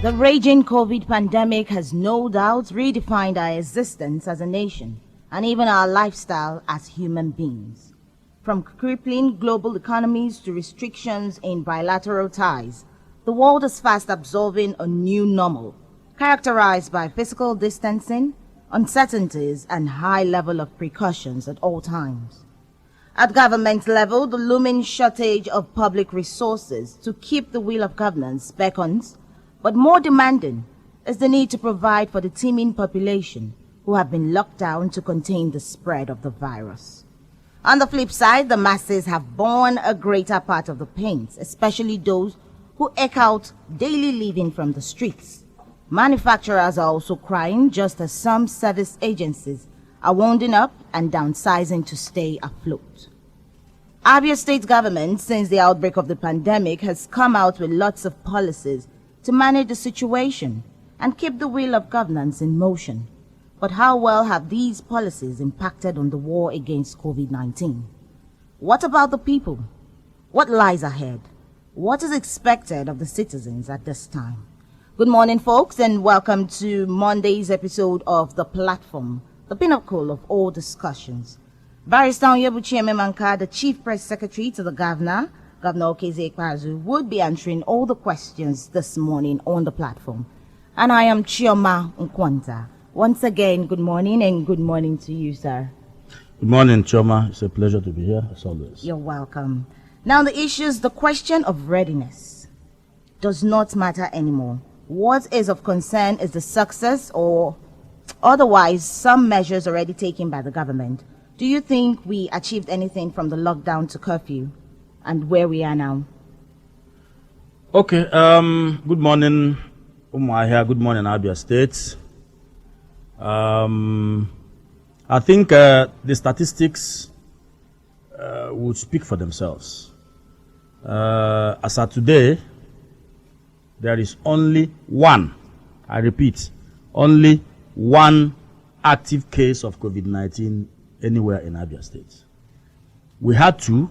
The raging COVID pandemic has no doubt redefined our existence as a nation and even our lifestyle as human beings. From crippling global economies to restrictions in bilateral ties, the world is fast absorbing a new normal, characterized by physical distancing, uncertainties, and high level of precautions at all times. At government level, the looming shortage of public resources to keep the wheel of governance beckons, but more demanding is the need to provide for the teeming population who have been locked down to contain the spread of the virus. On the flip side, the masses have borne a greater part of the pains, especially those who eke out daily living from the streets. Manufacturers are also crying, just as some service agencies are winding up and downsizing to stay afloat. Abia state government, since the outbreak of the pandemic, has come out with lots of policies to manage the situation and keep the wheel of governance in motion. But how well have these policies impacted on the war against COVID-19? What about the people? What lies ahead? What is expected of the citizens at this time? Good morning, folks, and welcome to Monday's episode of The Platform, the pinnacle of all discussions. Barrister Onyebuchi Ememanka, the Chief Press Secretary to the Governor, Governor Okeze Ikpeazu, would be answering all the questions this morning on the platform. And I am Chioma Nkwanta. Once again, good morning, and good morning to you, sir. Good morning, Chioma. It's a pleasure to be here, as always. You're welcome. Now, the question of readiness does not matter anymore. What is of concern is the success or otherwise some measures already taken by the government. Do you think we achieved anything from the lockdown to curfew and where we are now? Okay, good morning, Umuahia. Good morning, Abia State. I think the statistics would speak for themselves. As of today, there is only one, I repeat, only one active case of COVID-19 anywhere in Abia State. We had two,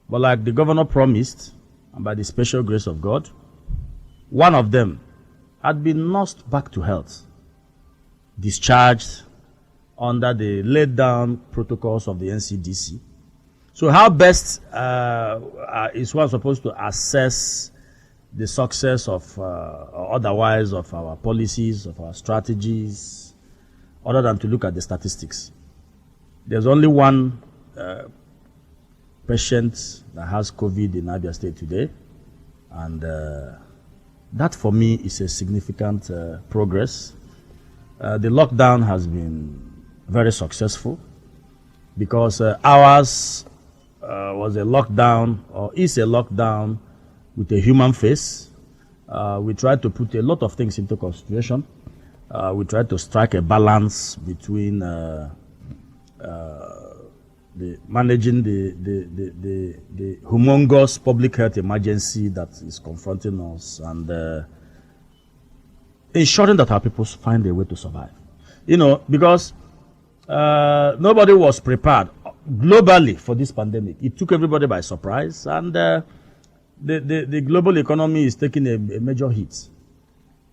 but like the governor promised, and by the special grace of God, one of them had been nursed back to health, discharged under the laid down protocols of the NCDC. So how best is one supposed to assess the success of or otherwise of our policies, of our strategies, other than to look at the statistics? There's only one patient that has COVID in Abia State today, and that for me is a significant progress. The lockdown has been very successful because ours was a lockdown, or is a lockdown, with a human face. We tried to put a lot of things into consideration. We tried to strike a balance between managing the humongous public health emergency that is confronting us and ensuring that our people find a way to survive. You know, because nobody was prepared globally for this pandemic. It took everybody by surprise, and the global economy is taking a major hit.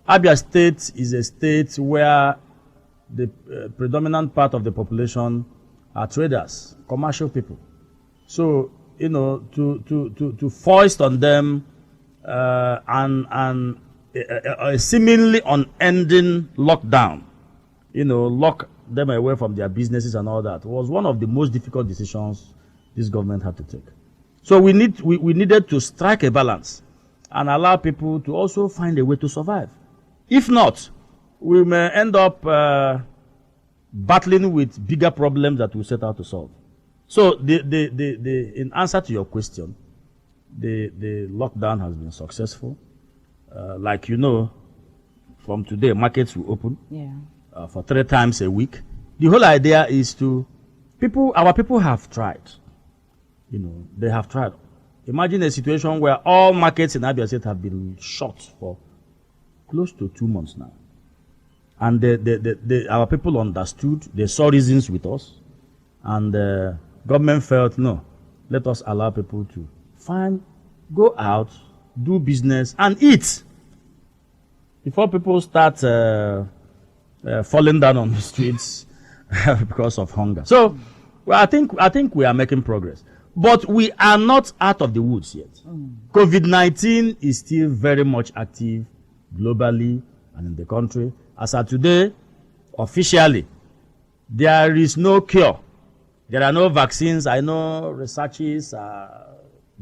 Abia State is a state where the predominant part of the population are traders, commercial people. So, you know, to foist on them a seemingly unending lockdown, you know, lock them away from their businesses and all that, was one of the most difficult decisions this government had to take. So we needed to strike a balance and allow people to also find a way to survive. If not, we may end up battling with bigger problems that we set out to solve. So in answer to your question, the lockdown has been successful. Like you know, from today, markets will open for 3 times a week. The whole idea is our people have tried. You know, they have tried. Imagine a situation where all markets in Abia State have been shut for close to 2 months now. And our people understood, they saw reasons with us, and the government felt, no, let us allow people to go out, do business, and eat. before people start falling down on the streets because of hunger. So, well, I think we are making progress, but we are not out of the woods yet. COVID-19 is still very much active globally and in the country. As of today, officially, there is no cure. There are no vaccines. I know researches are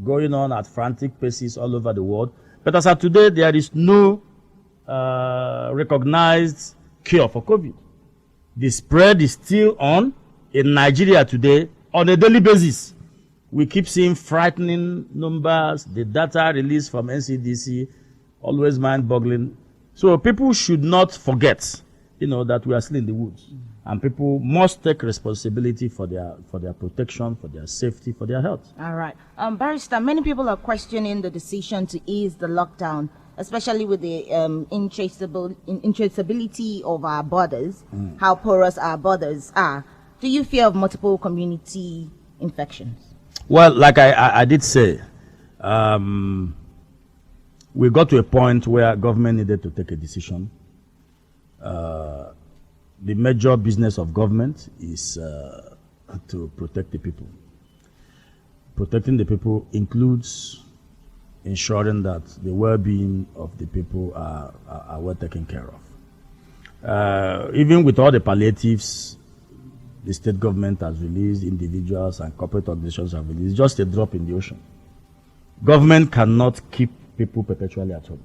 going on at frantic paces all over the world. But as of today, there is no recognized cure for COVID. The spread is still on in Nigeria today on a daily basis. We keep seeing frightening numbers. The data released from NCDC, always mind-boggling. So people should not forget, that we are still in the woods. And people must take responsibility for their protection, for their safety, for their health. All right. Barrister, many people are questioning the decision to ease the lockdown, especially with the intraceability of our borders, how porous our borders are. Do you fear of multiple community infections? Well, like I did say, we got to a point where government needed to take a decision. The major business of government is to protect the people. Protecting the people includes ensuring that the well-being of the people are well taken care of. Even with all the palliatives the state government has released, individuals and corporate organizations have released, just a drop in the ocean. Government cannot keep people perpetually at home.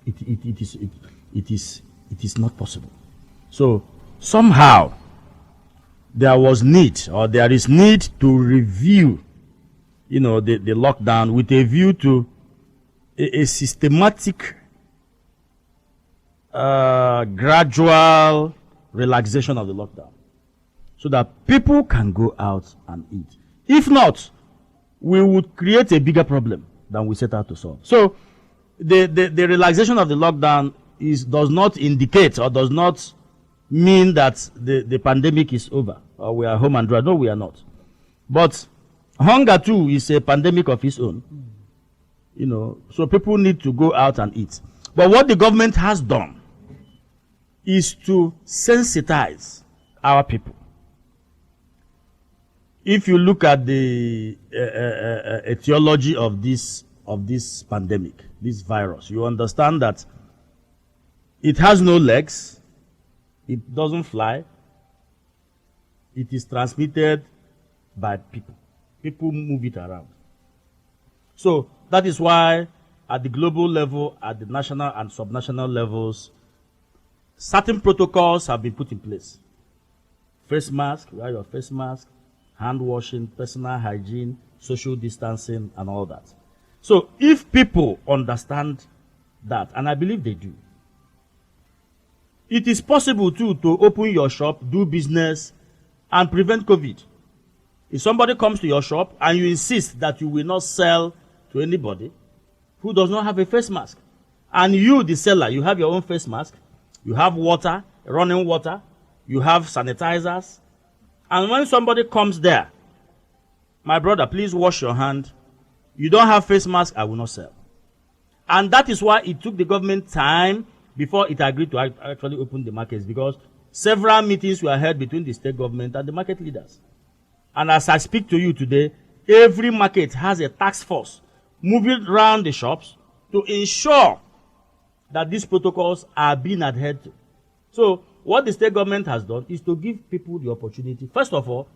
It is not possible. So somehow there is need to review, the lockdown with a view to a systematic, gradual relaxation of the lockdown, so that people can go out and eat. If not, we would create a bigger problem than we set out to solve. So the relaxation of the lockdown does not indicate or does not mean that the pandemic is over or we are home and dry. No, we are not. But hunger too is a pandemic of its own. So people need to go out and eat. But what the government has done is to sensitize our people. If you look at the etiology of this pandemic, this virus, you understand that it has no legs, it doesn't fly, it is transmitted by people. People move it around. So that is why at the global level, at the national and subnational levels, certain protocols have been put in place. Face mask, wear your face mask, hand washing, personal hygiene, social distancing, and all that. So if people understand that, and I believe they do, it is possible too to open your shop, do business, and prevent COVID. If somebody comes to your shop and you insist that you will not sell to anybody who does not have a face mask, and you, the seller, you have your own face mask, you have water, running water, you have sanitizers, and when somebody comes there, my brother, please wash your hand. You don't have face mask, I will not sell. And that is why it took the government time before it agreed to actually open the markets, because several meetings were held between the state government and the market leaders. And as I speak to you today, every market has a task force moving around the shops to ensure that these protocols are being adhered to. So what the state government has done is to give people the opportunity, first of all,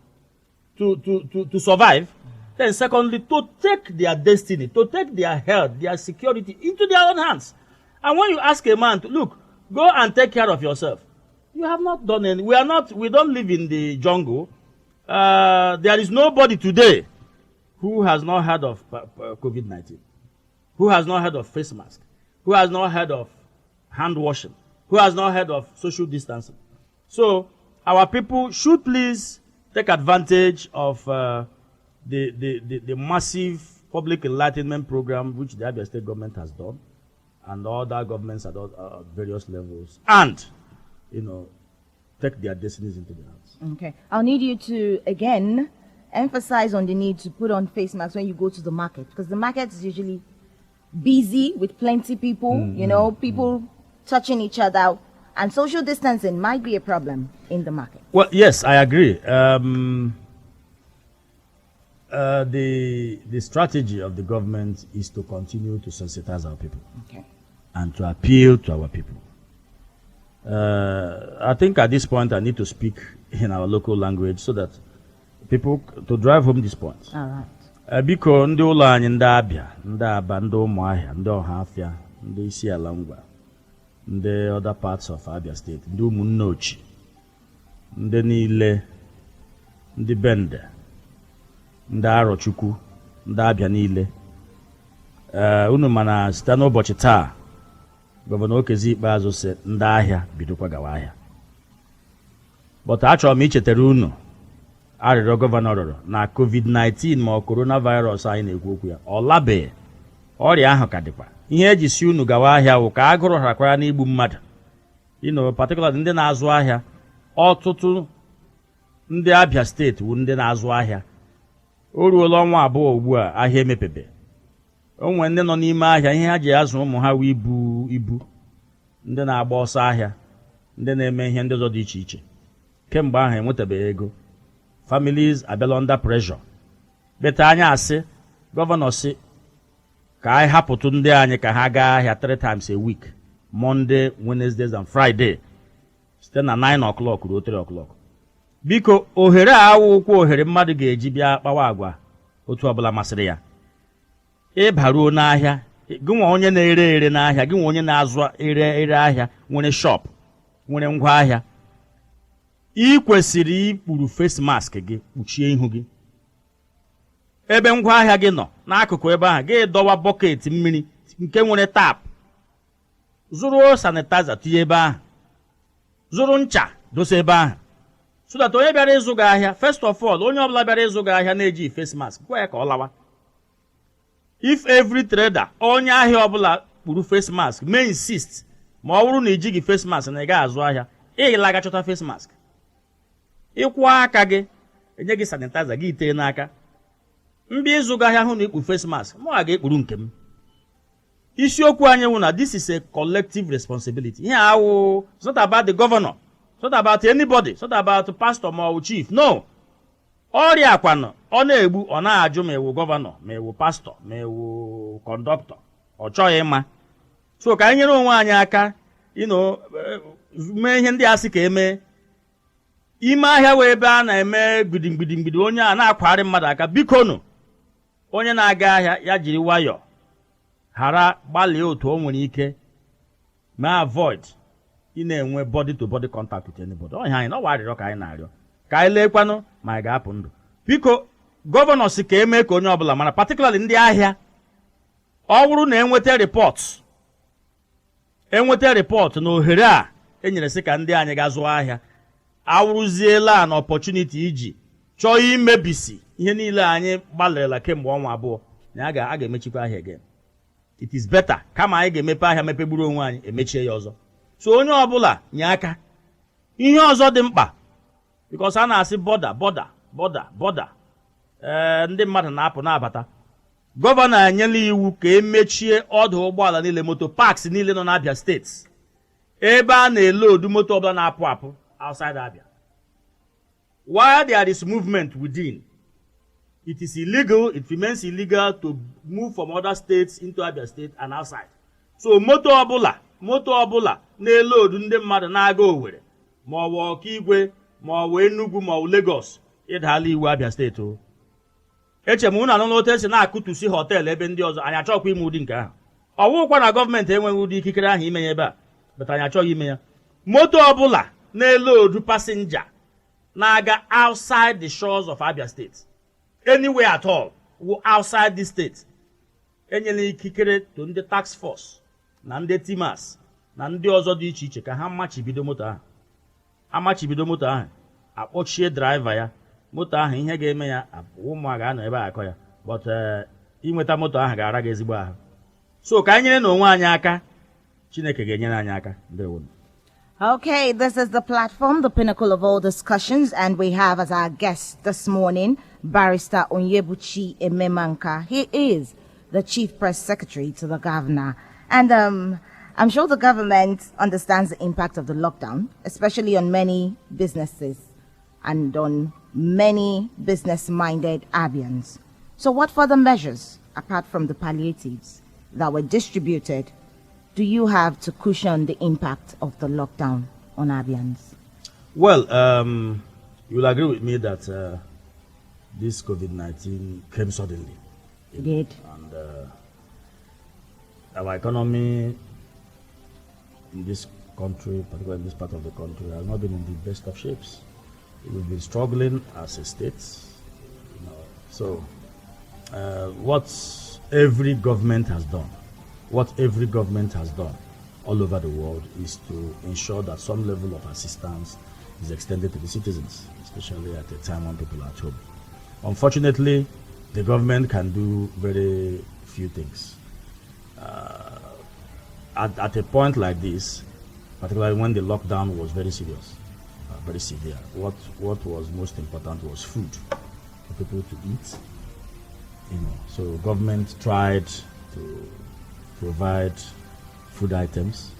to survive, then secondly, to take their destiny, to take their health, their security into their own hands. And when you ask a man to, look, go and take care of yourself, you have not done any. We don't live in the jungle. There is nobody today who has not heard of COVID-19, who has not heard of face mask, who has not heard of hand washing, who has not heard of social distancing. So our people should please take advantage of the massive public enlightenment program which the Abia state government has done, and other governments at various levels, and take their destinies into their hands. Okay, I'll need you to again emphasize on the need to put on face masks when you go to the market, because the market is usually busy with plenty people. People touching each other, and social distancing might be a problem in the market. Well, yes, I agree. The strategy of the government is to continue to sensitize our people, Okay. and to appeal to our people. I think at this point I need to speak in our local language so that people, to drive home this point. All right. Biko ndị ụlọ anyị ndị Abia, ndị Aba, ndị Ụmụahịa, ndị Ọhafịa, ndị Isiala Ngwa, ndị other parts of Abia State, ndị ụmụnne Ochi, ndị niile, ndị Bende, ndị Arochukwu, ndị Abia niile. Unu mana site n'ụbọchị taa, Gọvanọ Okezi Ikpeazụ sị ndị ahịa bidokwa gawa ahịa. But achọrọ m ichetara unu arịrịọ gọvanọ rịọrọ na COVID-19 ma ọ coronavirus anyị na-ekwu okwu ya ọ labeghị, ọrịa ahụ ka dịkwa. Ihe eji si unu gawa ahịa wụ ka agụrụ harakwara n'igbu mmadụ, particularly ndị na-azụ ahịa. Ọtụtụ ndị Abia steeti wụ ndị na-azụ ahịa. O ruola ọnwa abụọ ugbu a ahịa emepebe. O nwere ndị nọ n'ime ahịa ihe ha ji azụ ụmụ ha wee ibu, ndị na-agba ọsọ ahịa, ndị na-eme ihe ndị ọzọ dị iche iche. Kemgbe ahụ enwetabeghị ego. Families abịala under pressure. Bete anya asị gọvanọ sị ka anyị hapụtụ ndị anyị ka ha gaa ahịa 3 times a week, Monday, Wednesdays and Friday, site na 9 o'clock ruo 3 o'clock. Biko ohere a awụkwa ohere mmadụ ga-eji bịa kpawa agwa otu ọbụla masịrị ya. Ịbaruo n'ahịa, gị nwa onye na-ere ere n'ahịa, gị nwa onye na-azụ ere ahịa, nwere shop, nwere ngwa ahịa, ị kwesịrị ikpuru face mask gị, kpuchie ihu gị. Ebe ngwa ahịa gị nọ n'akụkụ ebe ahụ, gị dọwa bọket mmiri nke nwere tap, zụrụ sanitizer tinye ebe ahụ, zụrụ ncha dosa ebe ahụ, so that onye bịara ịzụ gị ahịa, first of all, onye ọbụla bịara ịzụ gị ahịa na-eji face mask, gwa ya ka ọ lawa. If every trader, onye ahịa ọbụla kpuru face mask, may insist ma ọ bụrụ na iji gị face mask na ị gaghị azụ ahịa, ị laga chọta face mask. Ịkwụ aka gị, enye gị sanitizer gị itee n'aka. Mgbe ịzụ gị ahịa hụ na ikpu face mask, mụ ga ekpuru nke m. Isiokwu anyị wụ na this is a collective responsibility. Ihe awụ, it's not about the governor, it's not about anybody, it's not about pastor ma ọ chief. No. Ọrịa akwanụ ọ na-egbu, ọ na-ajụ ma ewu gọvanọ, ma ewu pastọ, ma ewu kọndọktọ, ọ chọghị ịma. So ka anyị nyere onwe anyị aka mee ihe ndị a sị ka emee. Ime ahịa wee ebe a na-eme gbidigbidigbidig, onye a na-akwagharị mmadụ aka. Bikonu onye na-aga ahịa ya jiri nwayọọ, ghara gbalịa otu o nwere ike, ma avoid ị na-enwe body to body contact with anybody. Ọ ihe anyị na ọwa arịrịọ ka anyị na-arịọ ka anyị leekwanụ ma anyị ga-apụ ndụ. Biko gọvanọ si ka emee ka onye ọbụla mana, particularly ndị ahịa, ọ bụrụ na enweta report na ohere a enyere sị ka ndị anyị ga-azụ ahịa, awụrụziela an opportunity iji chọọ imebisi ihe niile anyị gbalịrịla kemgbe ọnwa abụọ, na a ga-emechikwa ahịa again. It is better kama anyị ga-emepe ahịa mepegburu onwe anyị emechie ya ọzọ. So onye ọbụla nye aka. Ihe ọzọ dị mkpa, because a na-asị border, ndị mmadụ na-apụ na-abata. Gọvanọ anyela iwu ka emechie ọdụ ụgbọala niile, moto parks niile nọ n'Abia steeti, ebe a na-elodu moto ọbụla na-apụ apụ outside Abia. While there is movement within, it is illegal, it remains illegal to move from other states into Abia state and outside. So moto ọbụla na-elodu ndị mmadụ na-aga Owerri ma ọ bụ Ọkigwe ma ọ bụ Enugu ma ọ bụ Lagos, ịdala iwu Abia steeti o. Eche m unu anọ n'otu esi na-akụtusi họteelụ ebe ndị ọzọ, anyị achọghịkwa ime ụdị nke ahụ. Ọ bụghịkwa na gọọmenti enweghị ụdị ikikere ahụ ime ya ebe a, but anyị achọghị ime ya. Moto ọbụla na-elodu passenger na-aga outside the shores of Abia state, anywhere at all, outside the state, enyela ikikere to ndị task force na ndị timas na ndị ọzọ dị iche iche ka ha machibido moto ahụ. Amachibido moto ahụ, akpọchie driver ya. Moto ahụ ihe ga-eme ya, ụmụ ga-anọ ebe akọ ya, but inweta moto ahụ ga-ara gị ezigbo ahụ. So ka anyị nyere na onwe anyị aka, Chineke ga-enyere anyị aka. Ndewo. Okay, this is the platform, the pinnacle of all discussions, and we have as our guest this morning, Barrister Onyebuchi Ememanka. He is the Chief Press Secretary to the Governor. And I'm sure the government understands the impact of the lockdown, especially on many businesses and on many business-minded Abians. So what further measures, apart from the palliatives that were distributed, do you have to cushion the impact of the lockdown on Abians? Well, you will agree with me that this COVID-19 came suddenly. It did. And our economy in this country, particularly in this part of the country, has not been in the best of shapes. We've been struggling as a state. So what every government has done all over the world is to ensure that some level of assistance is extended to the citizens, especially at a time when people are at home. Unfortunately, the government can do very few things. At a point like this, particularly when the lockdown was very serious, very severe, what was most important was food for people to eat. So government tried to provide food items.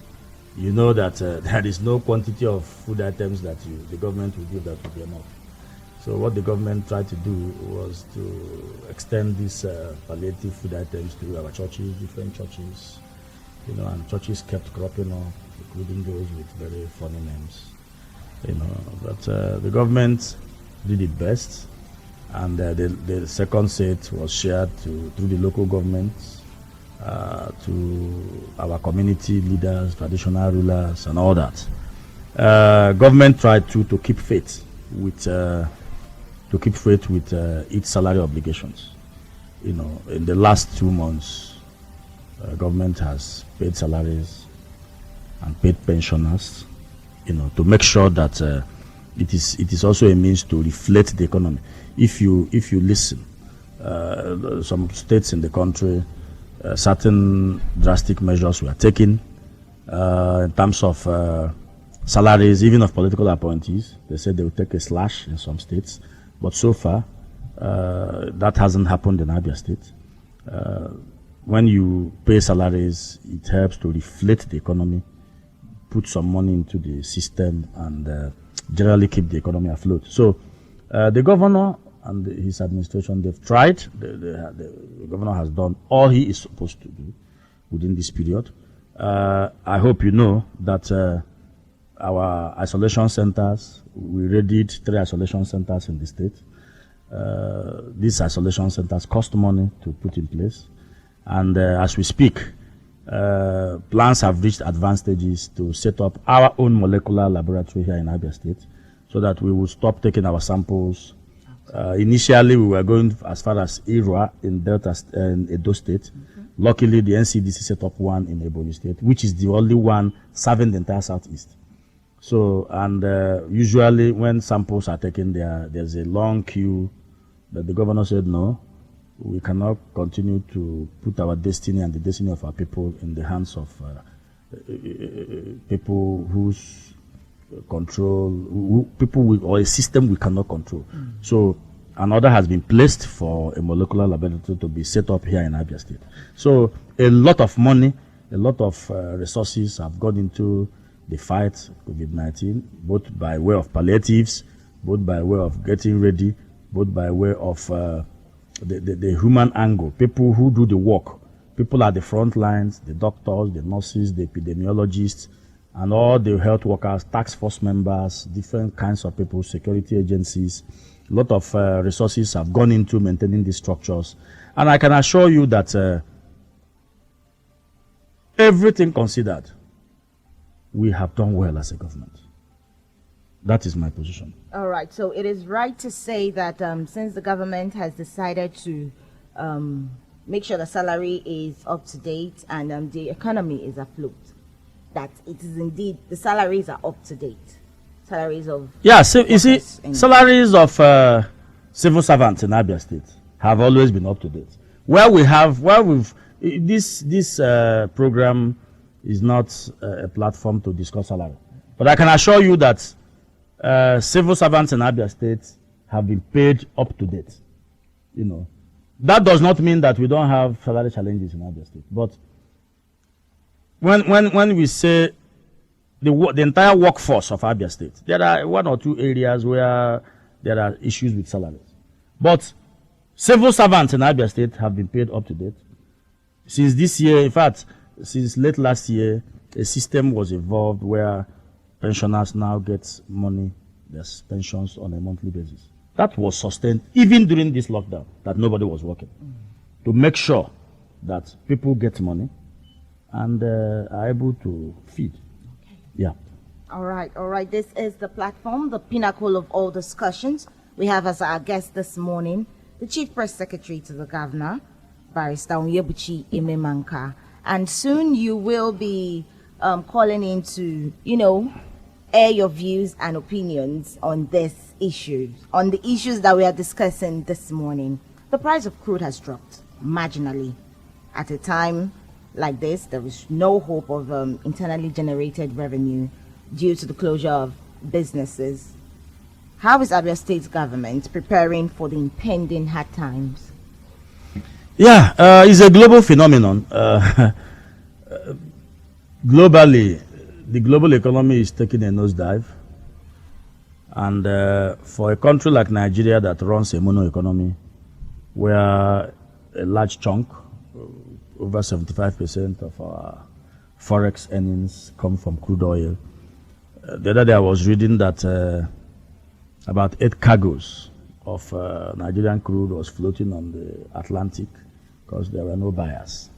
You know that there is no quantity of food items that the government will give that will be enough. So what the government tried to do was to extend these palliative food items to our churches, different churches, and churches kept cropping up, including those with very funny names. But the government did it best, and the second set was shared through the local governments, to our community leaders, traditional rulers, and all that. Government tried to keep faith with its salary obligations. In the last 2 months, government has paid salaries and paid pensioners, to make sure that it is also a means to reflate the economy. If you listen, some states in the country, certain drastic measures were taken in terms of salaries, even of political appointees. They said they would take a slash in some states, but so far that hasn't happened in Abia State. When you pay salaries, it helps to reflate the economy, put some money into the system, and generally keep the economy afloat. So the governor and his administration, they've tried. The governor has done all he is supposed to do within this period. I hope you know that our isolation centers, we readied 3 isolation centers in the state. These isolation centers cost money to put in place. And as we speak, plans have reached advanced stages to set up our own molecular laboratory here in Abia State, so that we will stop taking our samples. Initially, we were going as far as Irua in Edo State. Luckily, the NCDC set up one in Ebonyi State, which is the only one serving the entire Southeast. So, and usually when samples are taken, there's a long queue. That the governor said, no, we cannot continue to put our destiny and the destiny of our people in the hands of people whose control, or a system we cannot control. So an order has been placed for a molecular laboratory to be set up here in Abia State. So a lot of money, a lot of resources have gone into the fight COVID-19, both by way of palliatives, both by way of getting ready, both by way of the human angle, people who do the work, people at the front lines, the doctors, the nurses, the epidemiologists, and all the health workers, task force members, different kinds of people, security agencies. A lot of resources have gone into maintaining these structures. And I can assure you that everything considered, we have done well as a government. That is my position. All right. So it is right to say that since the government has decided to make sure the salary is up to date and the economy is afloat, that it is indeed the salaries are up to date. Salaries of so you see, salaries of civil servants in Abia State have always been up to date. This program is not a platform to discuss salary, but I can assure you that civil servants in Abia State have been paid up to date. That does not mean that we don't have salary challenges in Abia State, but when we say the entire workforce of Abia State, there are one or two areas where there are issues with salaries. But civil servants in Abia State have been paid up to date. Since this year, in fact, since late last year, a system was evolved where pensioners now get money, their pensions on a monthly basis. That was sustained even during this lockdown, that nobody was working, to make sure that people get money and are able to feed. Okay. Yeah. All right. This is the platform, the pinnacle of all discussions. We have as our guest this morning the Chief Press Secretary to the Governor, Barrister Onyebuchi Ememanka. And soon you will be calling in to, air your views and opinions on this issue, on the issues that we are discussing this morning. The price of crude has dropped marginally. At a time like this, there is no hope of internally generated revenue due to the closure of businesses. How is Abia State government preparing for the impending hard times? Yeah, it's a global phenomenon. Globally, the global economy is taking a nosedive. And for a country like Nigeria that runs a mono economy, where a large chunk, over 75% of our forex earnings come from crude oil. The other day I was reading that about 8 cargoes of Nigerian crude was floating on the Atlantic because there were no buyers.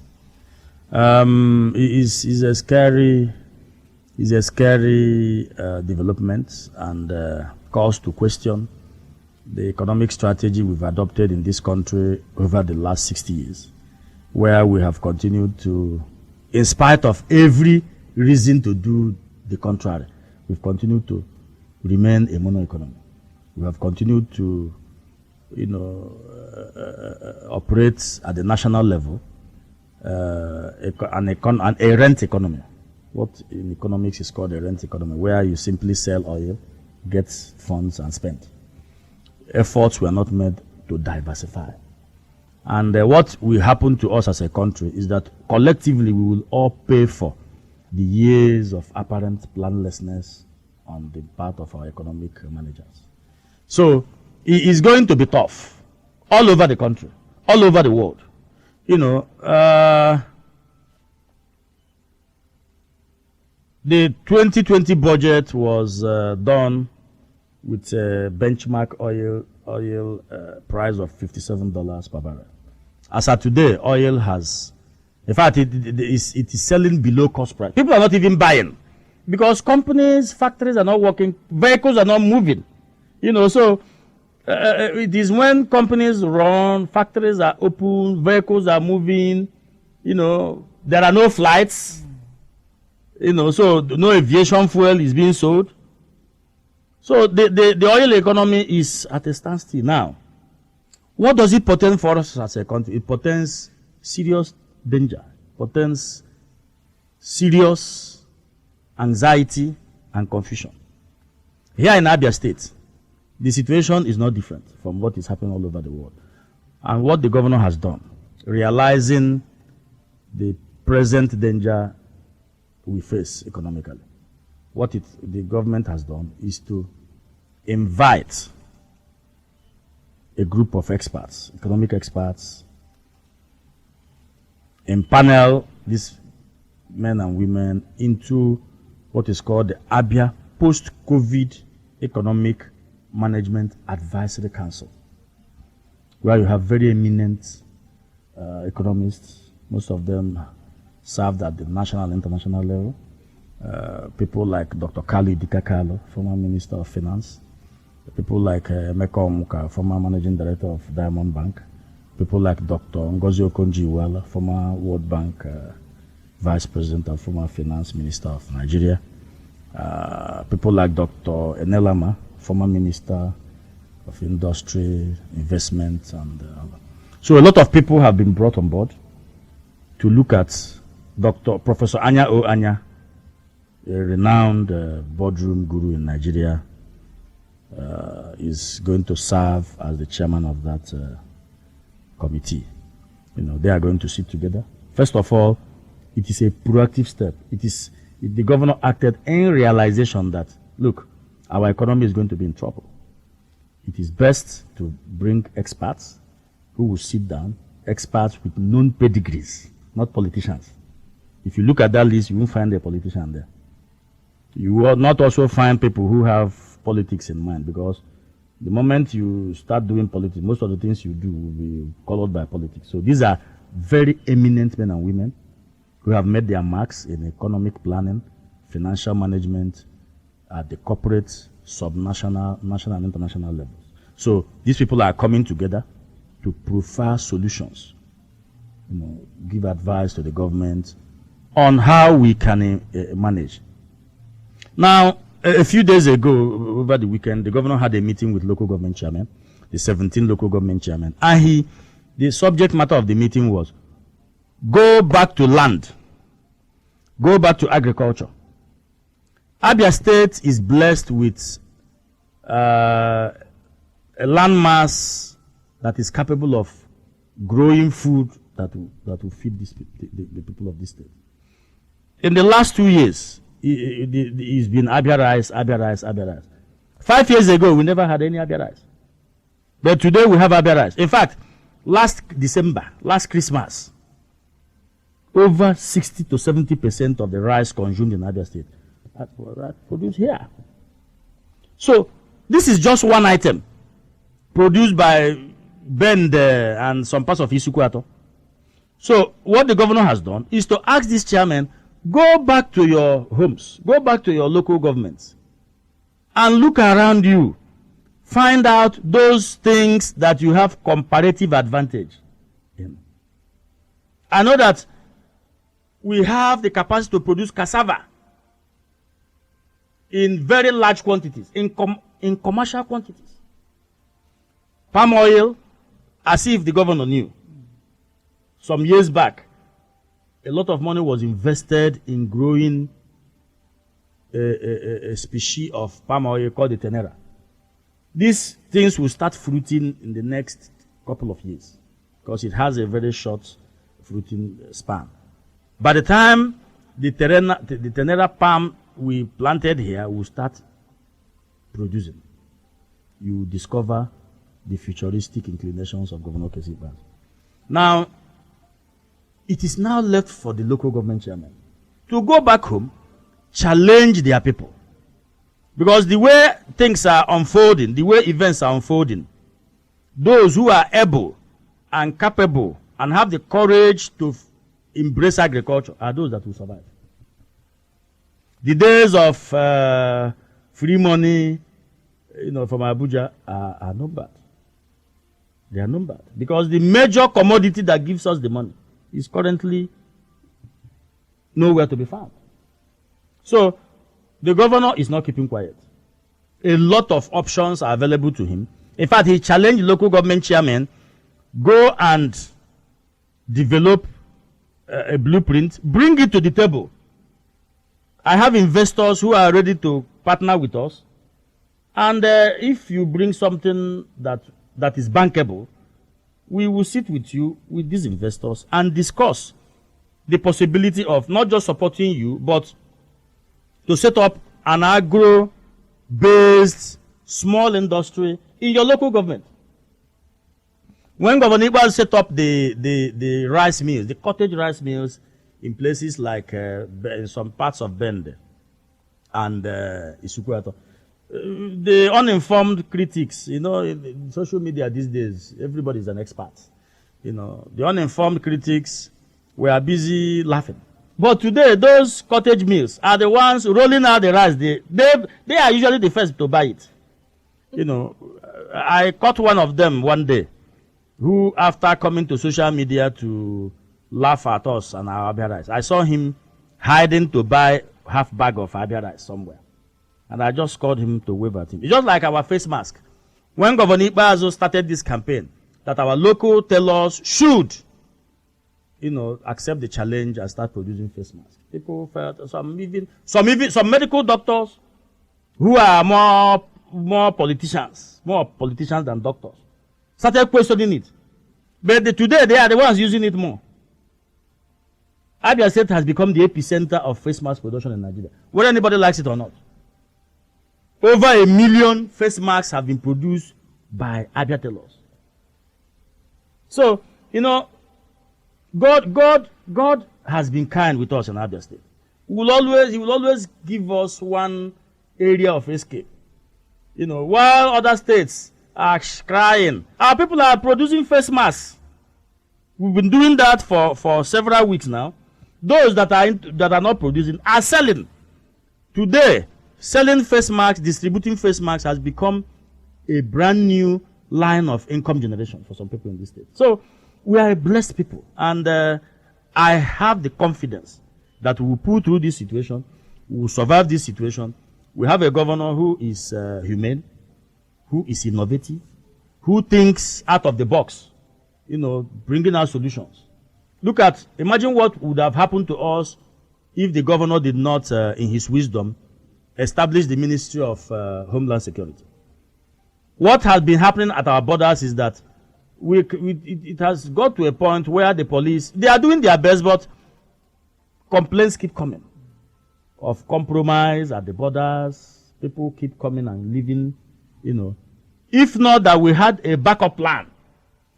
It's a scary development and calls to question the economic strategy we've adopted in this country over the last 60 years, where we have continued to, in spite of every reason to do the contrary, we've continued to remain a mono economy. We have continued to, operate at the national level, a rent economy. What in economics is called a rent economy, where you simply sell oil, get funds, and spend. Efforts were not made to diversify. And what will happen to us as a country is that collectively we will all pay for the years of apparent planlessness on the part of our economic managers. So it is going to be tough all over the country, all over the world. The 2020 budget was done with a benchmark oil price of $57 per barrel. As of today, oil has, in fact, it is selling below cost price. People are not even buying because companies, factories are not working, vehicles are not moving. So it is when companies run, factories are open, vehicles are moving, there are no flights, so no aviation fuel is being sold. So the oil economy is at a standstill now. What does it portend for us as a country? It portends serious danger, portends serious anxiety and confusion. Here in Abia State, the situation is not different from what is happening all over the world. And what the governor has done, realizing the present danger we face economically, what the government has done is to invite a group of experts, economic experts, empanel these men and women into what is called the Abia Post-COVID Economic Management Advisory Council, where you have very eminent economists. Most of them served at the national and international level. People like Dr. Kalu Idikakalo, former Minister of Finance. People like Ememanka, former Managing Director of Diamond Bank. People like Dr. Ngozi Okonjo-Iweala, former World Bank Vice President and former Finance Minister of Nigeria. People like Dr. Enelama, former Minister of Industry, Investment, and so a lot of people have been brought on board to look at Professor Anya O. Anya, a renowned boardroom guru in Nigeria, is going to serve as the chairman of that committee. They are going to sit together. First of all, It is a proactive step. The governor acted in realization that, look, our economy is going to be in trouble. It is best to bring experts who will sit down, experts with known pedigrees, not politicians. If you look at that list, you won't find a politician there. You will not also find people who have politics in mind, because the moment you start doing politics, most of the things you do will be colored by politics. So these are very eminent men and women who have made their marks in economic planning, financial management, at the corporate, subnational, national, and international levels. So these people are coming together to profile solutions, give advice to the government on how we can manage. Now, a few days ago, over the weekend, the governor had a meeting with local government chairmen, the 17 local government chairmen, and the subject matter of the meeting was, go back to land, go back to agriculture. Abia State is blessed with a landmass that is capable of growing food that will feed the people of this state. In the last 2 years, it's been Abia rice, Abia rice, Abia rice. 5 years ago, we never had any Abia rice. But today we have Abia rice. In fact, last December, last Christmas, over 60 to 70% of the rice consumed in Abia State are produced here. So, this is just one item produced by Bend and some parts of Isukwato. So, what the governor has done is to ask this chairman, go back to your homes, go back to your local governments, and look around you. Find out those things that you have comparative advantage in. I know that we have the capacity to produce cassava in very large quantities, in commercial quantities. Palm oil, as if the governor knew. Some years back, a lot of money was invested in growing a species of palm oil called the tenera. These things will start fruiting in the next couple of years because it has a very short fruiting span. By the time the tenera palm we planted here will start producing, you discover the futuristic inclinations of Governor Kesi Barr. Now, it is now left for the local government chairman to go back home, challenge their people. Because the way things are unfolding, the way events are unfolding, those who are able and capable and have the courage to embrace agriculture are those that will survive. The days of free money, from Abuja are numbered. They are numbered. Because the major commodity that gives us the money is currently nowhere to be found. So, the governor is not keeping quiet. A lot of options are available to him. In fact, he challenged local government chairmen, go and develop a blueprint, bring it to the table. I have investors who are ready to partner with us. And if you bring something that is bankable, we will sit with you, with these investors, and discuss the possibility of not just supporting you, but to set up an agro-based small industry in your local government. When Governor Igba set up the rice mills, the cottage rice mills in places like in some parts of Bend and Isukwato, the uninformed critics, in social media these days, everybody is an expert. The uninformed critics were busy laughing. But today, those cottage mills are the ones rolling out the rice. They are usually the first to buy it. I caught one of them one day, who, after coming to social media to laugh at us and our Abia rice, I saw him hiding to buy half bag of Abia rice somewhere. And I just called him to wave at him. It's just like our face mask. When Governor Igba started this campaign, that our local tailors should accept the challenge and start producing face masks. People felt some medical doctors who are more politicians than doctors started questioning it. But today they are the ones using it more. Abia State has become the epicenter of face mask production in Nigeria, whether anybody likes it or not. Over 1 million face masks have been produced by Abia tailors. So, God has been kind with us in Abia State. He will always give us one area of escape. While other states are crying, our people are producing face masks. We've been doing that for several weeks now. Those that are not producing are selling. Today, selling face masks, distributing face masks has become a brand new line of income generation for some people in this state. So we are a blessed people, and I have the confidence that we will pull through this situation, we will survive this situation. We have a governor who is humane, who is innovative, who thinks out of the box, bringing out solutions. Imagine what would have happened to us if the governor did not, in his wisdom, establish the Ministry of Homeland Security. What has been happening at our borders is that it has got to a point where the police, they are doing their best, but complaints keep coming of compromise at the borders. People keep coming and leaving, If not that we had a backup plan.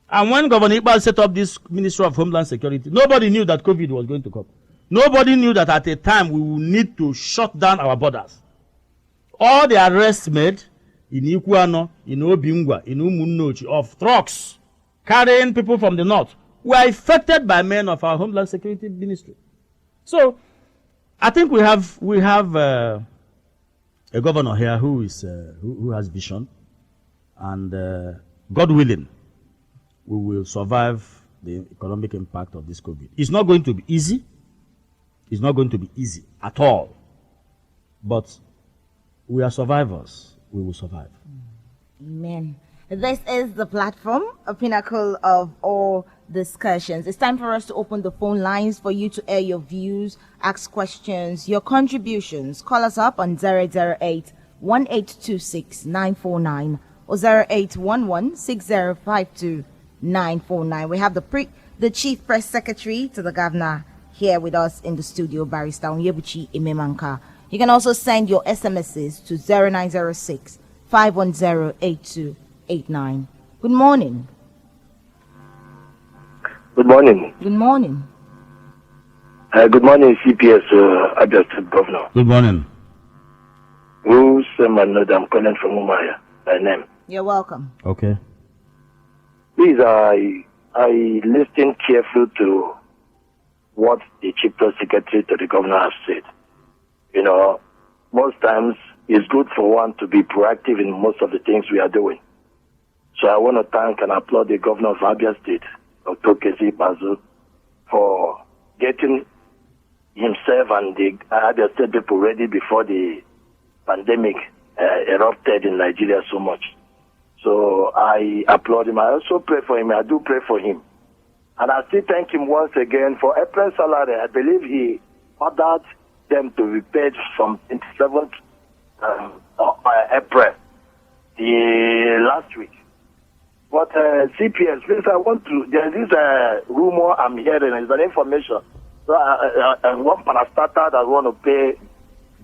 And when Governor Iqbal set up this Ministry of Homeland Security, nobody knew that COVID was going to come. Nobody knew that at a time we will need to shut down our borders. All the arrests made in Ikuano, in Obingwa, in Umunnochi of trucks carrying people from the north were effected by men of our Homeland Security Ministry. So, I think we have a governor here who has vision, and God willing, we will survive the economic impact of this COVID. It's not going to be easy. It's not going to be easy at all. But we are survivors. We will survive. Amen. This is the platform, a pinnacle of all discussions. It's time for us to open the phone lines for you to air your views, ask questions, your contributions. Call us up on 008-1826-949 or 0811-6052-949. We have the Chief Press Secretary to the Governor here with us in the studio, Barrister Onyebuchi Ememanka. You can also send your SMSs to 0906-510-8289. Good morning. Good morning. Good morning. Good morning, CPS, Abia State Governor. Good morning. Who's I'm calling from Umaya, by name. You're welcome. Okay. Please, I listened carefully to what the Chief Press Secretary to the Governor has said. Most times it's good for one to be proactive in most of the things we are doing. So I want to thank and applaud the Governor of Abia State, Dr. Kezi Bazu, for getting himself and the Abia State people ready before the pandemic erupted in Nigeria so much. So I applaud him. I also pray for him. I do pray for him. And I still thank him once again for April salary. I believe he ordered them to be paid from 27th April, the last week. But CPS, please, there's this rumor I'm hearing, it's an information. So one parastatal that want to pay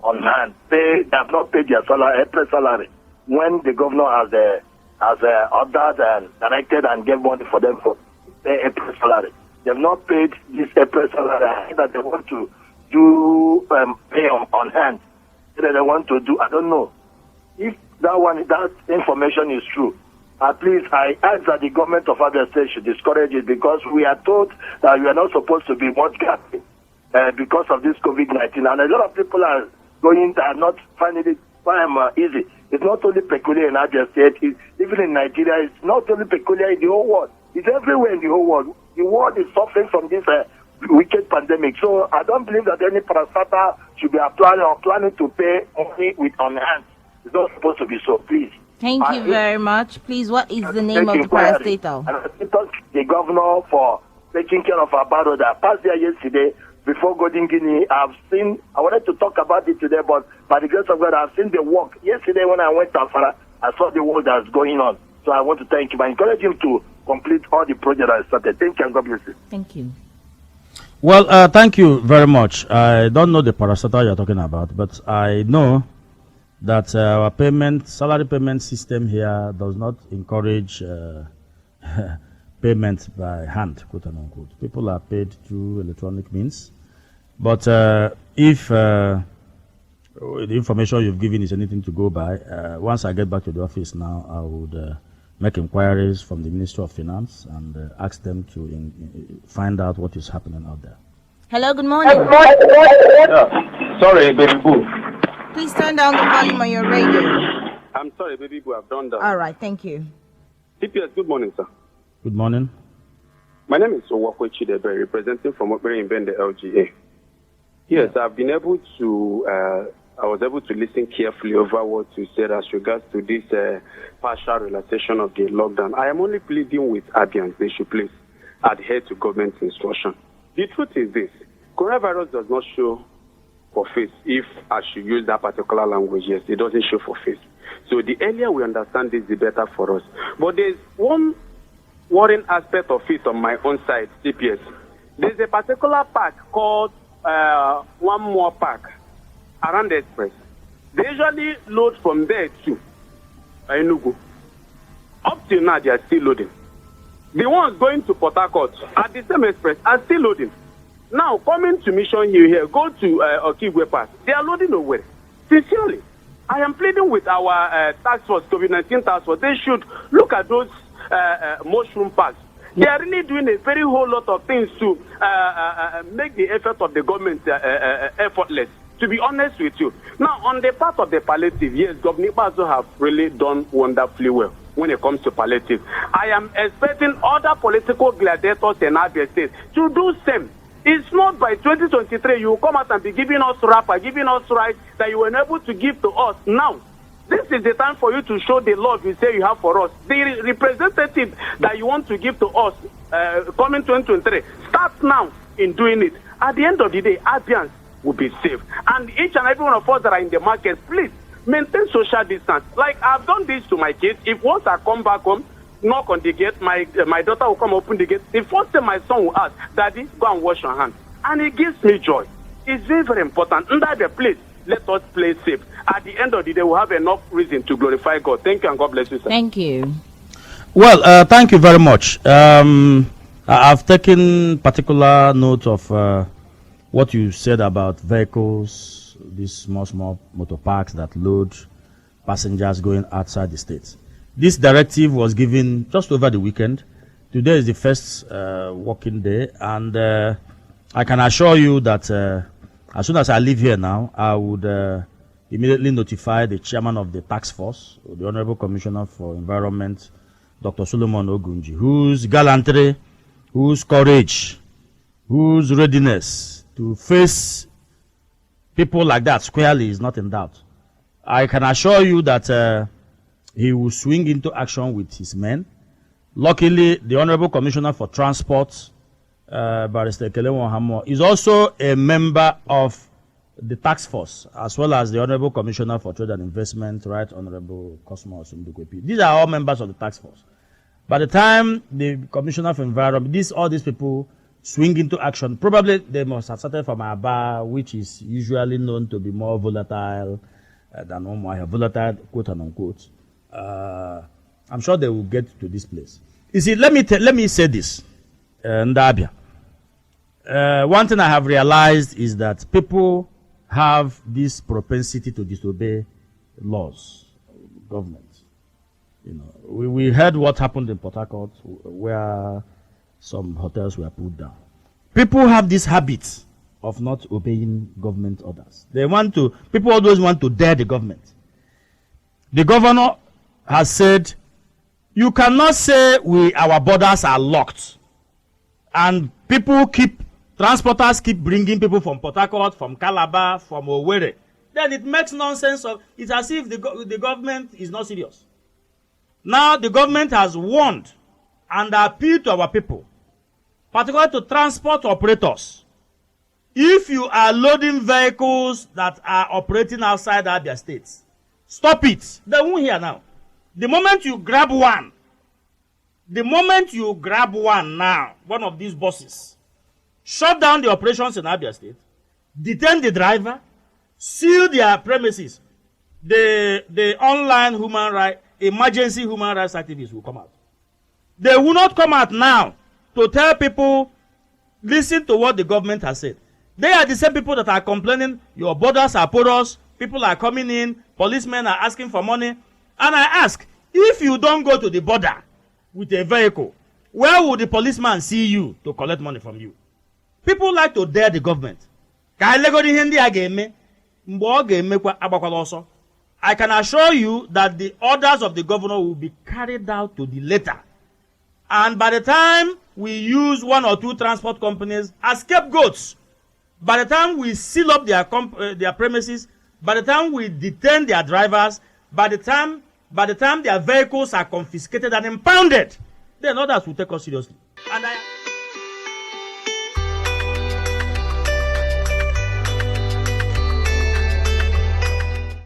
on hand, they have not paid their salary, April salary, when the governor has ordered and directed and gave money for them for pay April salary. They have not paid this April salary that they want to do pay on hand. That they want to do, I don't know. If that information is true, please, I ask that the government of Abia State should discourage it, because we are told that we are not supposed to be much happy because of this COVID-19. And a lot of people are not finding it easy. It's not only peculiar in Abia State, even in Nigeria, it's not only peculiar in the whole world. It's everywhere in the whole world. The world is suffering from this wicked pandemic. So I don't believe that any parastatal should be applying or planning to pay money on hand. It's not supposed to be so, please. Thank you very much. Please, what is the name of the parastatal? And I thank the governor for taking care of our battle that I passed there yesterday before Golden Guinea. I wanted to talk about it today, but by the grace of God, I've seen the work. Yesterday when I went to Afara, I saw the work that's going on. So I want to thank him. I encourage him to complete all the projects I started. Thank you and God bless you. Thank you. Well, thank you very much. I don't know the parastatal you're talking about, but I know that our salary payment system here does not encourage payment by hand, quote unquote. People are paid through electronic means. But if the information you've given is anything to go by, once I get back to the office now, I would make inquiries from the Ministry of Finance and ask them to find out what is happening out there. Hello, good morning. Yeah. Sorry, baby boo. Please turn down the volume on your radio. I'm sorry, baby boo. I've done that. All right, thank you. CPS, good morning, sir. Good morning. My name is Onyebuchi, representing from Opera in the LGA. Yes, I've been able to, I was able to listen carefully over what you said as regards to this partial relaxation of the lockdown. I am only pleading with Abians, they should please adhere to government instruction. The truth is this, coronavirus does not show for face. If I should use that particular language, yes, it doesn't show for face. So the earlier we understand this, the better for us. But there's one worrying aspect of it on my own side, CPS. There's a particular park called One More Park around the express. They usually load from there to Enugu. Up till now, they are still loading. The ones going to Port Harcourt at the same express are still loading. Now, coming to Mission Hill here, go to Okigwe Pass. They are loading nowhere. Sincerely, I am pleading with our task force, COVID-19 task force. They should look at those mushroom parks. They are really doing a very whole lot of things to make the effort of the government effortless. To be honest with you. Now, on the part of the palliative, yes, Governor Bazo have really done wonderfully well when it comes to palliative. I am expecting other political gladiators in Abia State to do same. It's not by 2023 you will come out and be giving us wrapper, giving us rights that you were able to give to us. Now, this is the time for you to show the love you say you have for us. The representative that you want to give to us coming 2023, start now in doing it. At the end of the day, Abians will be safe. And each and every one of us that are in the market, please maintain social distance. Like I've done this to my kids. If once I come back home, knock on the gate, my daughter will come open the gate. The first thing my son will ask, Daddy, go and wash your hands. And it gives me joy. It's very, very important. Under the place, let us play safe. At the end of the day, we'll have enough reason to glorify God. Thank you and God bless you, sir. Thank you. Well, thank you very much. I've taken particular note of what you said about vehicles, these small motor parks that load passengers going outside the state. This directive was given just over the weekend. Today is the first working day, and I can assure you that as soon as I leave here now, I would immediately notify the chairman of the task force, the Honorable Commissioner for Environment, Dr. Solomon Ogunji, whose gallantry, whose courage, whose readiness to face people like that squarely is not in doubt. I can assure you that he will swing into action with his men. Luckily, the Honorable Commissioner for Transport, Barrister Kelewon Hamo, is also a member of the task force, as well as the Honorable Commissioner for Trade and Investment, Right Honorable Cosmo Osundukwepi. These are all members of the task force. By the time the Commissioner for Environment, all these people swing into action, probably they must have started from Barr, which is usually known to be more volatile than Umuahia, volatile, quote unquote. I'm sure they will get to this place. You see, let me say this, Abia. One thing I have realized is that people have this propensity to disobey laws, government. You know, we heard what happened in Port Harcourt, where some hotels were put down. People have this habit of not obeying government orders. People always want to dare the government. The governor has said, you cannot say our borders are locked, and transporters keep bringing people from Port Harcourt, from Calabar, from Owerri. Then it makes nonsense it's as if the government is not serious. Now the government has warned and appealed to our people, particularly to transport operators. If you are loading vehicles that are operating outside Abia State, stop it. They won't hear now. The moment you grab one now, one of these buses, shut down the operations in Abia State, detain the driver, seal their premises. The online human rights, emergency human rights activists will come out. They will not come out now to tell people, listen to what the government has said. They are the same people that are complaining, your borders are porous, people are coming in, policemen are asking for money. And I ask, if you don't go to the border with a vehicle, where will the policeman see you to collect money from you? People like to dare the government. I can assure you that the orders of the governor will be carried out to the letter. And by the time we use one or two transport companies as scapegoats, by the time we seal up their premises, by the time we detain their drivers, by the time their vehicles are confiscated and impounded, then others will take us seriously. And I